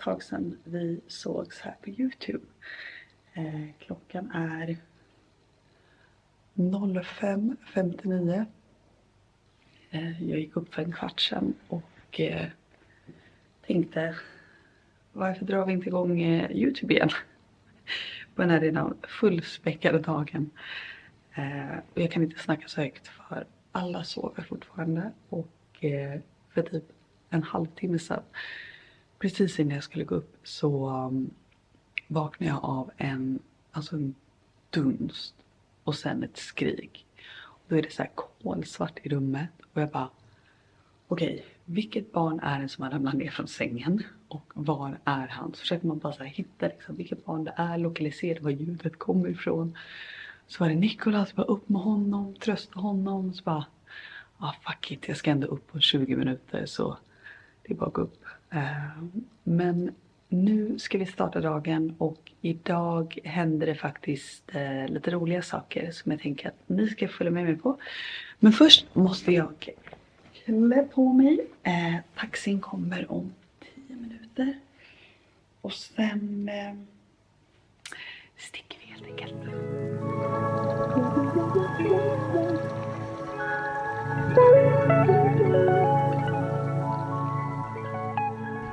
tag sedan vi sågs här på YouTube. Klockan är 05:59. Jag gick upp för en kvart sedan och tänkte, varför drar vi inte igång YouTube igen? På den här redan fullspäckade dagen. Och jag kan inte snacka så högt för alla sover fortfarande. Och för typ en halvtimme sedan, precis innan jag skulle gå upp, så vaknade jag av en dunst och sen ett skrik. Och då är det så här kolsvart i rummet och jag bara, okej, vilket barn är det som har ramlat ner från sängen och var är han? Så försöker man bara så här hitta liksom, vilket barn det är, lokalisera var ljudet kommer ifrån. Så var det Nicolas, bara upp med honom, trösta honom. Så bara, fuck it, jag ska ändå upp på 20 minuter så det är bara att gå upp. Men nu ska vi starta dagen och idag händer det faktiskt lite roliga saker som jag tänker att ni ska följa med mig på. Men först måste jag klä på mig. Taxin kommer om 10 minuter. Och sen sticker vi helt enkelt.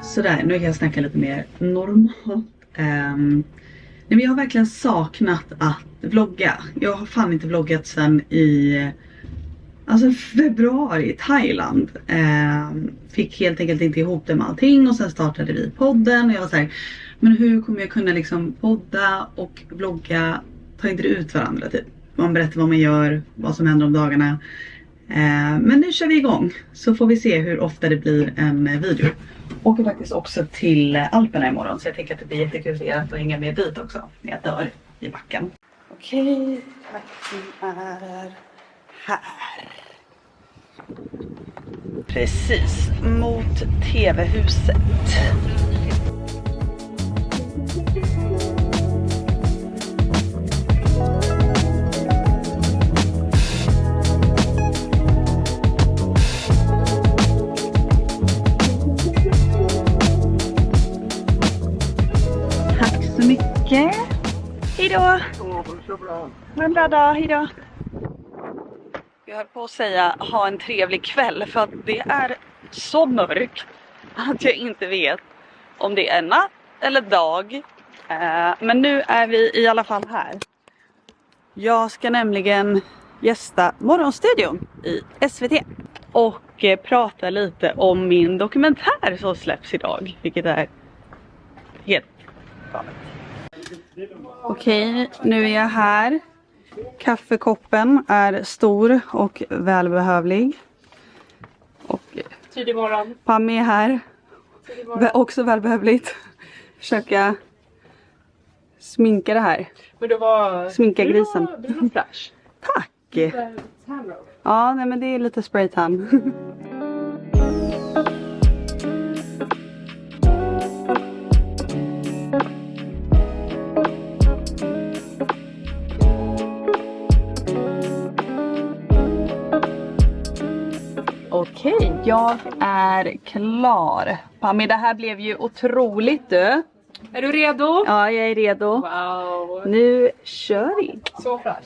Sådär, nu kan jag snacka lite mer normalt. Men jag har verkligen saknat att vlogga. Jag har fan inte vloggat sedan i februari i Thailand. Fick helt enkelt inte ihop det med allting och sen startade vi podden. Och jag var så här, men hur kommer jag kunna liksom podda och vlogga? Ta inte ut varandra typ. Man berättar vad man gör, vad som händer om dagarna. Men nu kör vi igång så får vi se hur ofta det blir en video. Åker faktiskt också till Alperna imorgon så jag tänker att det blir jättekul att hänga med dit också när jag dör i backen. Okej, taxin är här. Precis, mot TV-huset. Hejdå! Ha en bra dag, hejdå! Jag höll på att säga ha en trevlig kväll för att det är så mörkt att jag inte vet om det är natt eller dag. Men nu är vi i alla fall här. Jag ska nämligen gästa Morgonstudion i SVT och prata lite om min dokumentär som släpps idag, vilket är helt galet. Okej, nu är jag här. Kaffekoppen är stor och välbehövlig. Och tidig morgon. Pammi är här. Också välbehövligt. Försöka sminka det här. Men det var... Sminka grisen. Du var fräsch. Tack! Ja, nej, men det är lite spraytan. Okej, jag är klar. Pammi, det här blev ju otroligt du. Är du redo? Ja, jag är redo. Wow. Nu kör vi. Så fräsch.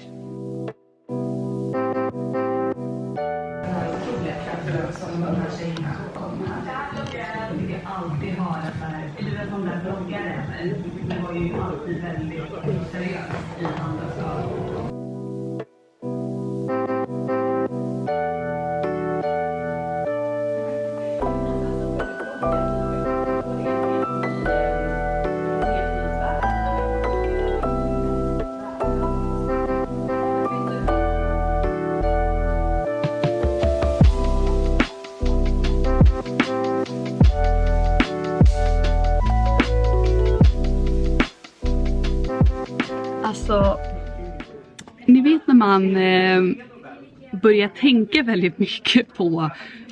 Alltid höra så här, eller de där bloggare, det var ju alltid väldigt seriöst i andra saker. Alltså, ni vet när man börjar tänka väldigt mycket på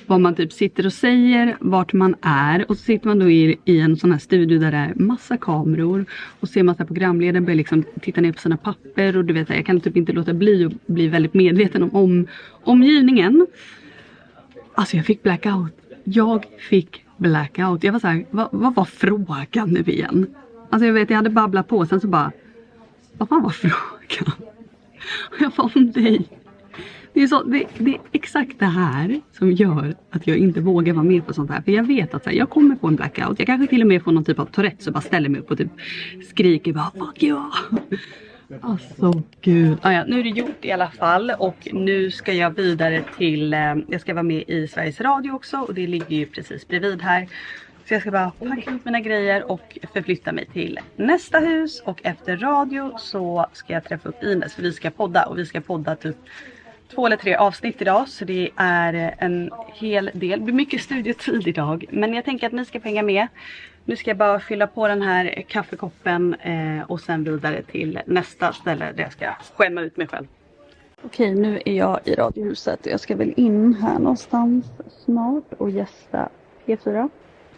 vad man typ sitter och säger, vart man är. Och så sitter man då i en sån här studio där det är massa kameror. Och ser massa programledare börjar liksom titta ner på sina papper. Och du vet, jag kan typ inte låta bli och bli väldigt medveten om omgivningen. Alltså jag fick blackout. Jag fick blackout. Jag var så här, vad var frågan nu igen? Alltså jag vet, jag hade babblat på, sen så bara, vad fan var frågan? Och jag var om dig. Det är exakt det här som gör att jag inte vågar vara med på sånt här. För jag vet att så här, jag kommer få en blackout. Jag kanske till och med får någon typ av Tourette, så bara ställer mig upp och typ skriker bara, fuck ja. Alltså gud. Ja, nu är det gjort i alla fall. Och nu ska jag vidare till, jag ska vara med i Sveriges Radio också. Och det ligger ju precis bredvid här. Så jag ska bara packa upp mina grejer och förflytta mig till nästa hus. Och efter radio så ska jag träffa upp Ines, för vi ska podda. Och vi ska podda typ 2 eller 3 avsnitt idag. Så det är en hel del. Det blir mycket studiotid idag. Men jag tänker att ni ska få hänga med. Nu ska jag bara fylla på den här kaffekoppen och sen vidare till nästa ställe där jag ska skämma ut mig själv. Okej, nu är jag i Radiohuset. Jag ska väl in här någonstans snart och gästa P4.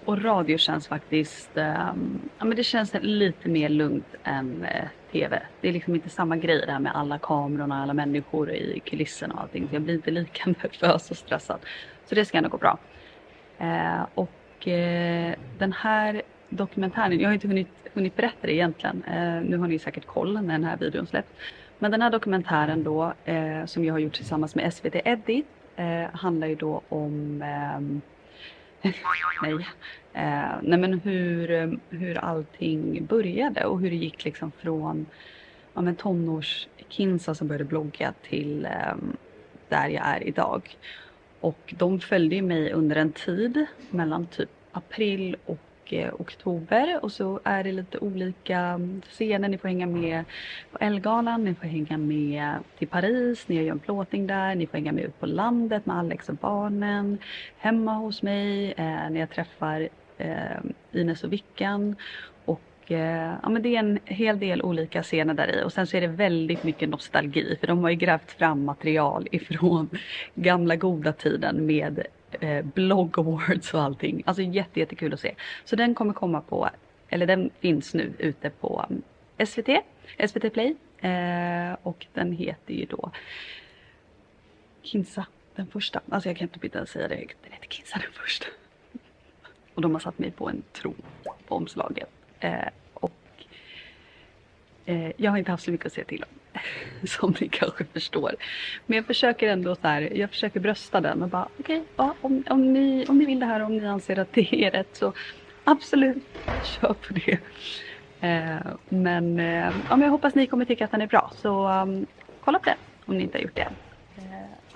Och radio känns faktiskt, ja men det känns lite mer lugnt än tv. Det är liksom inte samma grej där med alla kamerorna, alla människor i kulissen och allting. Så jag blir inte lika nervös och stressad. Så det ska ändå gå bra. Den här dokumentären, jag har inte hunnit berätta det egentligen. Nu har ni säkert koll när den här videon släpps. Men den här dokumentären då, som jag har gjort tillsammans med SVT Edit, handlar ju då om nej men hur allting började och hur det gick liksom från tonårskinsa som började blogga till där jag är idag. Och de följde mig under en tid mellan typ april och oktober. Och så är det lite olika scener. Ni får hänga med på Ellegalan. Ni får hänga med till Paris. Ni gör en plåtning där. Ni får hänga med ut på landet med Alex och barnen. Hemma hos mig. När jag träffar Ines och Vickan. Men det är en hel del olika scener där i. Och sen så är det väldigt mycket nostalgi. För de har ju grävt fram material ifrån gamla goda tiden med blog awards och allting. Alltså jättekul att se. Så den kommer komma på, eller den finns nu ute på SVT Play. Och den heter ju då Kinsa den första. Alltså jag kan inte ens säga det högt. Den heter Kinsa den första. Och de har satt mig på en tron på omslaget. Jag har inte haft så mycket att säga till om, som ni kanske förstår. Men jag försöker ändå så här, jag försöker brösta den och bara okej, ja, om ni vill det här, om ni anser att det är rätt, så absolut, kör på det. Men jag hoppas ni kommer tycka att den är bra, så kolla på den om ni inte har gjort det än.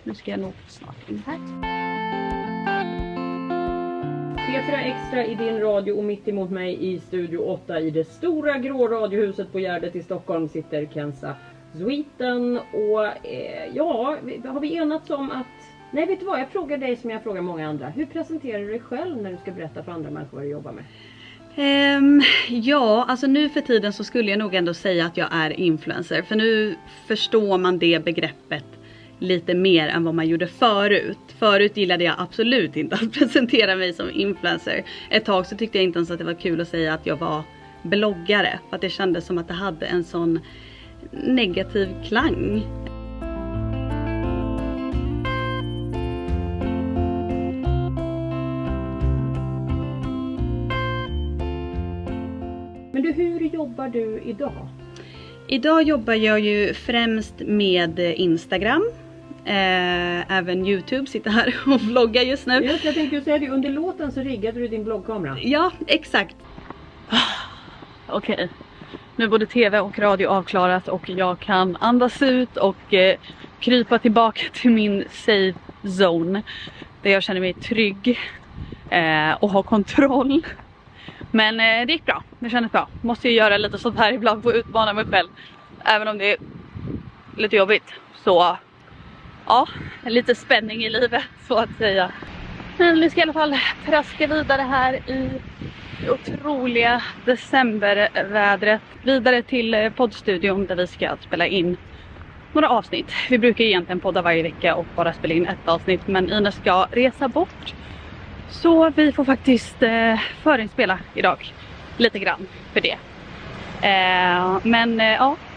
Nu ska jag nog snart in här. P4 Extra i din radio, och mitt emot mig i Studio 8 i det stora grå radiohuset på Gärdet i Stockholm sitter Kenza Sweeten. Och har vi enats om att... Nej, vet du vad? Jag frågar dig som jag frågar många andra. Hur presenterar du dig själv när du ska berätta för andra människor vad du jobbar med? Alltså nu för tiden så skulle jag nog ändå säga att jag är influencer. För nu förstår man det begreppet lite mer än vad man gjorde förut. Förut gillade jag absolut inte att presentera mig som influencer. Ett tag så tyckte jag inte ens att det var kul att säga att jag var bloggare. För att det kändes som att det hade en sån negativ klang. Men du, hur jobbar du idag? Idag jobbar jag ju främst med Instagram. Även YouTube, sitter här och vloggar just nu. Just, jag tänkte säga det, under låten så riggade du din bloggkamera. Ja, exakt. Okej. Nu är både tv och radio avklarat och jag kan andas ut och krypa tillbaka till min safe zone. Där jag känner mig trygg och har kontroll. Men det gick bra, det kändes bra. Måste ju göra lite sånt här ibland för att utmana mig själv. Även om det är lite jobbigt. Så ja, lite spänning i livet så att säga. Men vi ska i alla fall traska vidare här i det otroliga decembervädret. Vidare till poddstudion där vi ska spela in några avsnitt. Vi brukar egentligen podda varje vecka och bara spela in ett avsnitt. Men Ines ska resa bort. Så vi får faktiskt förinspela idag. Lite grann för det. Men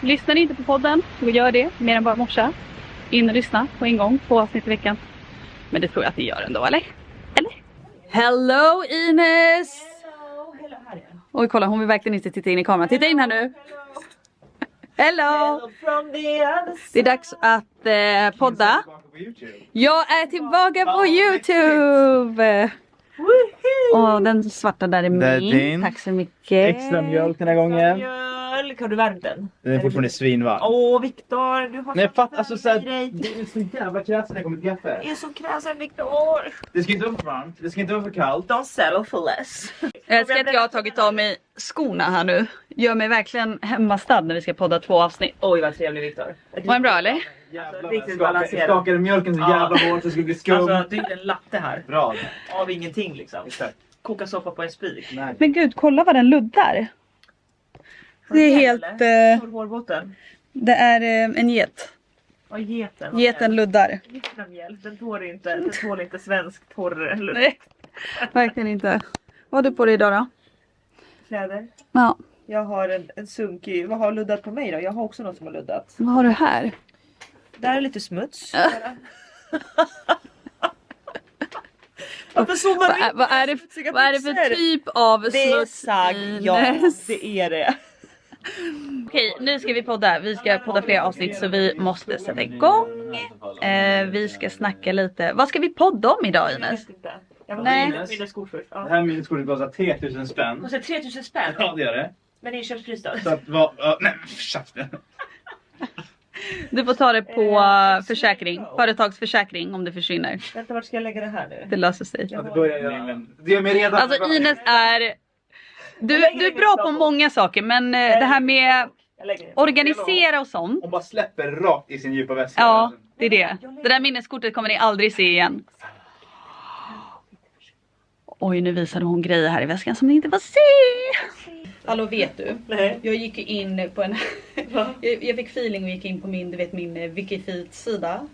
lyssnar ni inte på podden så gör det mer än bara morsa. In och lyssna på en gång, 2 avsnitt i veckan. Men det tror jag att ni gör ändå, eller? Hello Ines! Hello, här är jag. Oj kolla, hon vill verkligen inte titta in i kameran. Titta in här nu! Hello! From the other side. Det är dags att podda. Jag är tillbaka på YouTube! Och den svarta där är Det är min. din. Tack så mycket. Extra mjölk den här gången. Mjölk, har du värmt den? Den är fortfarande svinvarm. Åh, Viktor, du har Nej, så alltså värme såhär, i dig. det är så jävla kräsen när det kommer till kaffe. Det är så kräsen, Viktor. Det ska inte vara för varmt, det ska inte vara för kallt. Don't settle for less. Jag älskar att jag har tagit av mig skorna här nu. Gör mig verkligen hemmastad när vi ska podda 2 avsnitt. Oj, vad trevlig, Viktor. Var den bra eller? Jävlar, riktigt jag balanserad. skakade mjölken så jävla hårt så det skulle bli skum. Alltså, du är en latte här. Bra. Av ingenting liksom. Exakt. Koka soppa på en spik. Nej. Men gud, kolla vad den luddar. Det är helt... Torr hårbotten. det är en get. Ja, geten. Geten luddar. Den tål inte svensk torr ludd. Nej, verkligen inte. Vad har du på dig idag då? Kläder. Ja, Jag har en sunkig. Vad har luddat på mig då? Jag har också något som har luddat. vad har du här? Där är lite smuts. Varför zoomar vi in? Vad är det för typ av Det är smuts? sagg, ja Ines? det är det. Okej, nu ska vi podda. Vi ska podda fler avsnitt så vi måste sätta igång. Vi ska snacka lite. Vad ska vi podda om idag Ines? Jag var Nej. mina skor först. Det Ja. här minneskortet kostar 3000 spänn. Kostar 3000 spänn. Ja, det gör det. Men inköpspris då? Så att nej, käften. Du får ta det på försäkring. Företagsförsäkring om det försvinner. Vänta, vart ska jag lägga det här nu? Det löser sig. Ja, det börjar göra, men det är mig redan. Alltså Ines är... Du är bra på många saker men det här med Jag lägger det. organisera och sånt. Hon bara släpper rakt i sin djupa väska. Ja, det är det. Det där minneskortet kommer ni aldrig se igen. Oj, nu visade hon grejer här i väskan som ni inte får se. Hallå, vet du? Nej. Jag gick in på en... jag fick feeling och gick in på min, du vet, min Wikifeed-sida.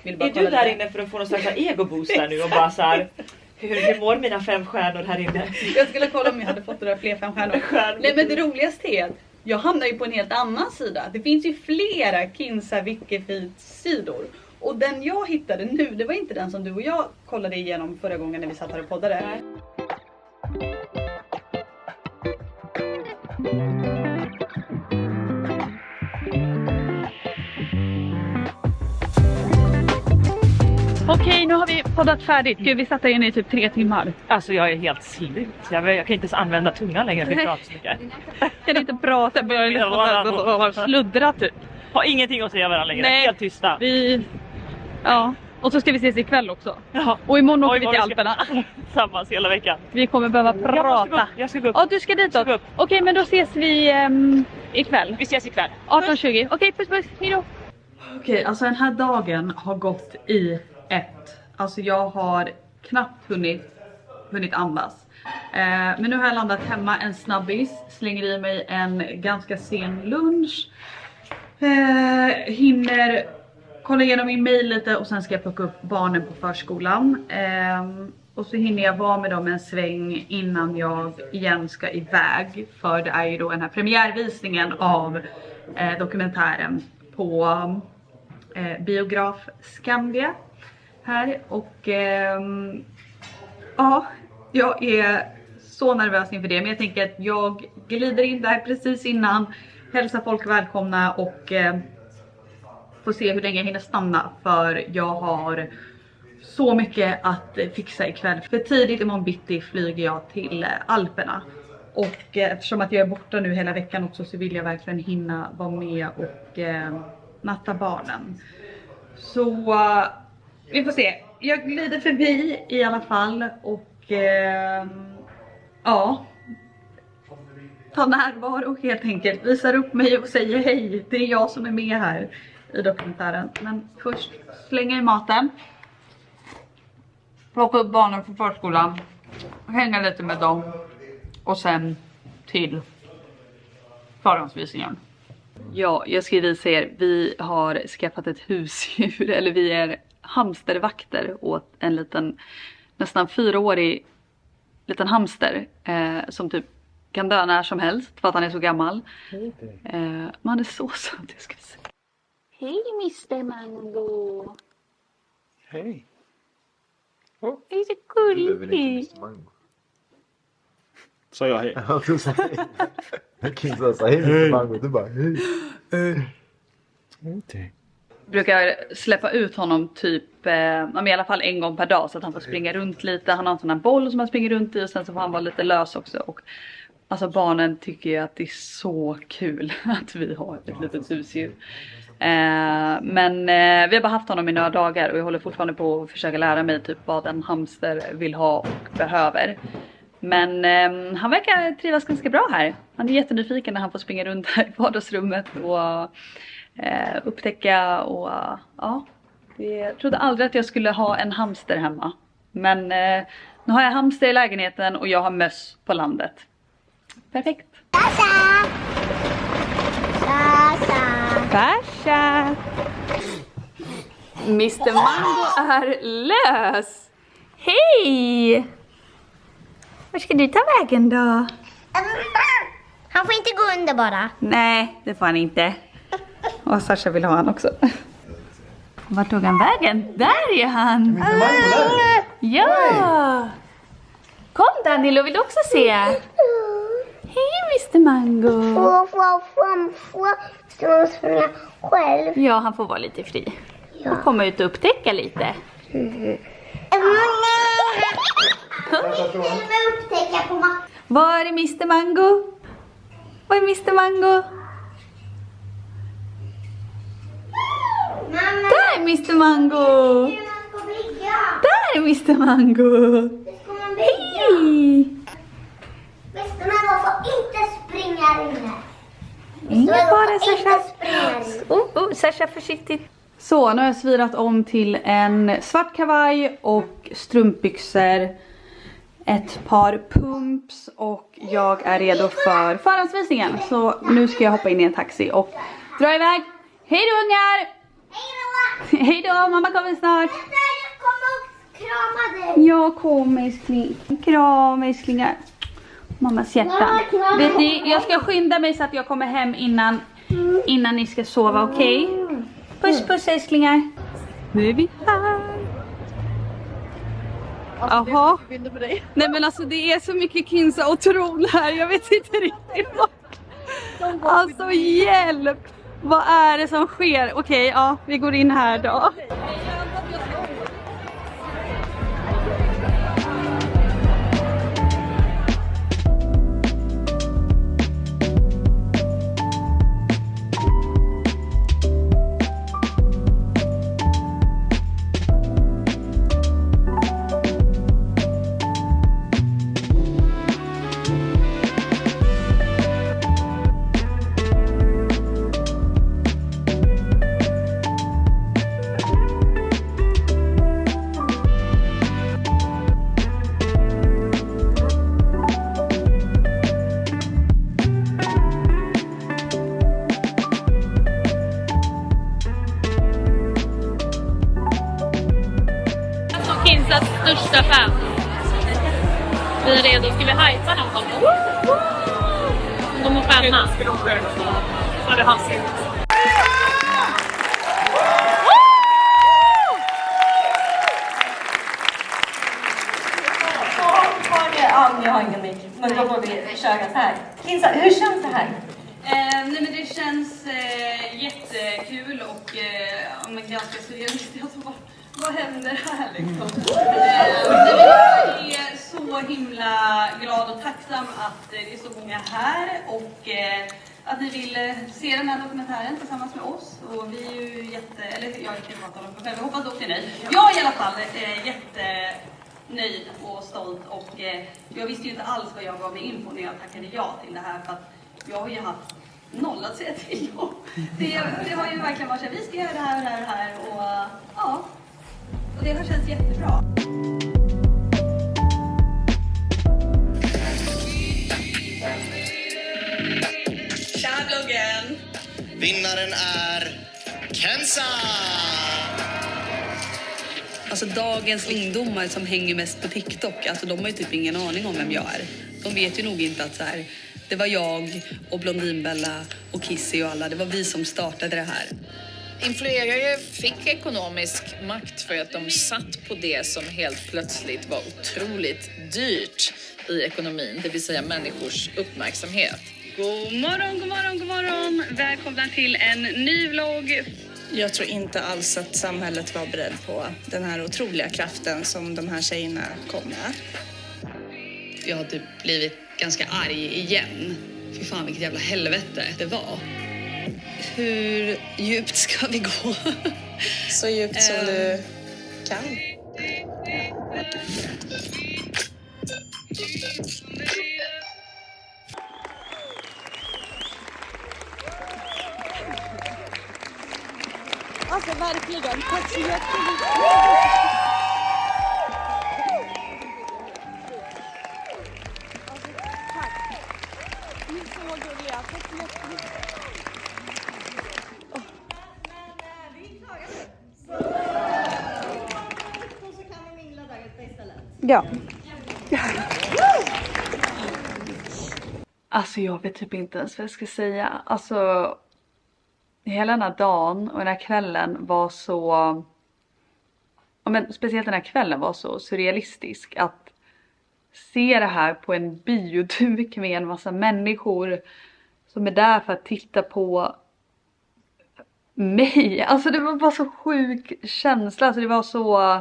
Vill bara Är kolla du där lite. inne för att få någon slags ego-boost där nu och bara så här, hur mår mina 5 stjärnor här inne? Jag skulle kolla om jag hade fått det där fler 5 stjärnor. Nej, men det roligaste är att jag hamnar ju på en helt annan sida. Det finns ju flera Kinsa Wikifeed-sidor. Och den jag hittade nu, det var inte den som du och jag kollade igenom förra gången när vi satt här och poddade. Nej. Okej, nu har vi poddat färdigt. Gud, vi satt här inne i typ 3 timmar. Alltså jag är helt slut. Jag kan inte ens använda tungan längre för att prata så mycket. Kan inte prata, börjar sluddra typ. Har ingenting att säga varandra längre. Nej. Helt tysta. Vi... Ja, och så ska vi ses ikväll också. Ja. Och imorgon åker vi vad till ska- Alperna. Tillsammans hela veckan. Vi kommer behöva prata. Jag ska gå upp. Ja, du ska ditåt. Jag ska gå upp. Okej, men då ses vi ikväll. Vi ses ikväll. 18:20. Okej, puss puss. Hejdå. Okej, alltså den här dagen har gått i ett. Alltså jag har knappt hunnit andas. Men nu har jag landat hemma, en snabbis. Slänger i mig en ganska sen lunch. Hinner kolla igenom min mail lite och sen ska jag plocka upp barnen på förskolan. Och så hinner jag vara med dem en sväng innan jag igen ska iväg. För det är ju då den här premiärvisningen av dokumentären på biograf Skandia här. Och ja, jag är så nervös inför det. Men jag tänker att jag glider in där precis innan. Hälsa folk välkomna och får se hur länge jag hinner stanna. För jag har så mycket att fixa ikväll. För tidigt imorgon bitti flyger jag till Alperna. Och eftersom att jag är borta nu hela veckan också så vill jag verkligen hinna vara med och natta barnen. Så vi får se. Jag glider förbi i alla fall och ja, ta närvaro helt enkelt. Visar upp mig och säger hej. Det är jag som är med här i dokumentären. Men först slänga i maten. Plocka upp barnen från förskolan. Hänga lite med dem. Och sen till förhandsvisningen. Ja, jag ska visa er. Vi har skaffat ett husdjur. Eller vi är hamstervakter åt en liten, nästan 4-årig liten hamster. Som typ kan dö när som helst för att han är så gammal. Men han är så söt, jag ska säga. Hej Mr. Mango. Hej. Det är så gulligt. Så jag hej. Kinsa sa hej Mr. Mango. Du bara hej. Brukar släppa ut honom typ i alla fall en gång per dag så att han får springa runt lite. Han har en sån här boll som han springer runt i och sen så får han vara lite lös också. Och alltså barnen tycker ju att det är så kul att vi har ett litet husdjur. Men vi har bara haft honom i några dagar och jag håller fortfarande på att försöka lära mig typ vad en hamster vill ha och behöver. Men han verkar trivas ganska bra här. Han är jättenyfiken när han får springa runt här i vardagsrummet och upptäcka och ja. Jag trodde aldrig att jag skulle ha en hamster hemma. Men nu har jag hamster i lägenheten och jag har möss på landet. Perfekt. Basha! Mr. Mango är lös! Hej! Var ska du ta vägen då? Han får inte gå under bara. Nej, det får han inte. Och Sasha vill ha han också. Var tog han vägen? Där är han! Ja! Kom Danilo, vill du också se? Hej Mr. Mango! Ska man springa själv? Ja, han får vara lite fri. Och komma ut och upptäcka lite. Upptäcka på Var är Mr. Mango? Var är Mr. Mango? Där är Mr. Mango! Där är Mr. Mango! Hej! Mr. Mango får inte springa inne. Ingen fara Sasha. Sasha försiktigt. Så nu har jag svirat om till en svart kavaj och strumpbyxor. Ett par pumps och jag är redo för förhandsvisningen. Så nu ska jag hoppa in i en taxi och dra iväg. Hej då ungar! Hej då, mamma kommer snart. Jag kommer och krama dig. Jag kommer älskling. Kram älsklingar. Mammas hjärta. Vet ni, jag ska skynda mig så att jag kommer hem innan ni ska sova, okej? Puss puss älsklingar. Nu är vi här. Jaha. Nej men alltså det är så mycket Kinsa och Tron här. Jag vet inte riktigt vad. Alltså hjälp. Vad är det som sker? Okej, ja, vi går in här då. Kinsas största fan. Vi är redo. Ska vi hypa någon? De må skämma. Så är det hans. Jag har ingen mick, men då får vi köra så här. Kinsa, hur känns det här? Nej men det känns jättekul och om jag ganska surrealistiskt. Alltså, vad händer här liksom? Jag är så himla glad och tacksam att det är så många här och att ni vill se den här dokumentären tillsammans med oss. Och vi är ju jag kan inte prata om det själv, jag hoppas dock till nej. Jag är i alla fall jättenöjd och stolt och jag visste ju inte alls vad jag gav mig in på när jag tackade ja till det här för att jag har ju haft noll att säga till om. Det har ju verkligen varit så att vi ska göra det här och det här och det här och ja. Och det har känts jättebra. Tja bloggen! Vinnaren är Kenza! Alltså dagens ungdomar som hänger mest på TikTok, alltså de har ju typ ingen aning om vem jag är. De vet ju nog inte att så här, det var jag och Blondinbella och Kissy och alla, det var vi som startade det här. Influerare fick ekonomisk makt för att de satt på det som helt plötsligt var otroligt dyrt i ekonomin, det vill säga människors uppmärksamhet. God morgon, god morgon, god morgon. Välkomna till en ny vlogg. Jag tror inte alls att samhället var beredd på den här otroliga kraften som de här tjejerna kom med. Jag har typ blivit ganska arg igen. Fy fan vilket jävla helvete det var. Hur djupt ska vi gå? Så djupt som du kan. Alltså verkligen, tack så jättemycket. Ni är så gulliga, tack så jättemycket. Så kan vi mingla där ute istället. Ja. Alltså jag vet typ inte ens vad jag ska säga. Alltså hela den här dagen och den här kvällen var så... Ja, men speciellt den här kvällen var så surrealistisk. Att se det här på en bioduk med en massa människor som är där för att titta på mig. Alltså det var bara så sjuk känsla. Alltså det var så...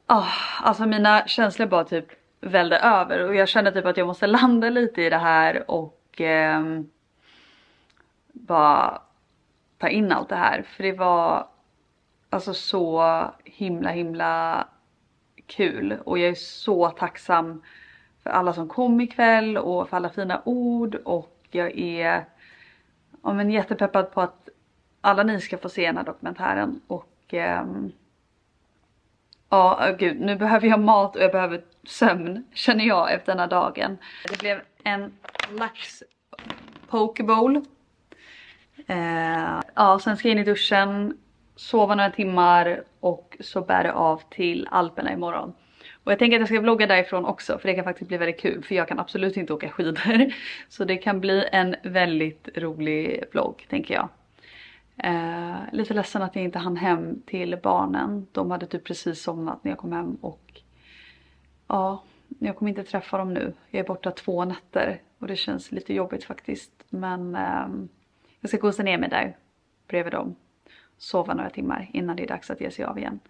Alltså mina känslor bara typ välde över. Och jag kände typ att jag måste landa lite i det här och... bara ta in allt det här. För det var alltså så himla kul. Och jag är så tacksam för alla som kom ikväll och för alla fina ord. Och jag är jättepeppad på att alla ni ska få se den här dokumentären. Och gud, nu behöver jag mat och jag behöver sömn, känner jag, efter den här dagen. Det blev en lax pokeball. Sen ska jag in i duschen, sova några timmar och så bär det av till Alperna imorgon. Och jag tänker att jag ska vlogga därifrån också, för det kan faktiskt bli väldigt kul, för jag kan absolut inte åka skidor. Så det kan bli en väldigt rolig vlogg, tänker jag. Lite ledsen att jag inte hann hem till barnen. De hade typ precis somnat när jag kom hem och jag kommer inte träffa dem nu. Jag är borta 2 nätter och det känns lite jobbigt faktiskt, men... Jag ska gosa ner mig där bredvid dem. Sova några timmar innan det är dags att ge sig av igen.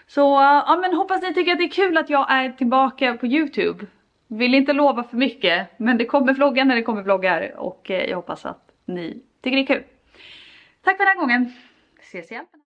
Så men hoppas ni tycker att det är kul att jag är tillbaka på YouTube. Vill inte lova för mycket. Men det kommer vloggar när det kommer vloggar. Och jag hoppas att ni tycker det är kul. Tack för den här gången. Ses i Alperna.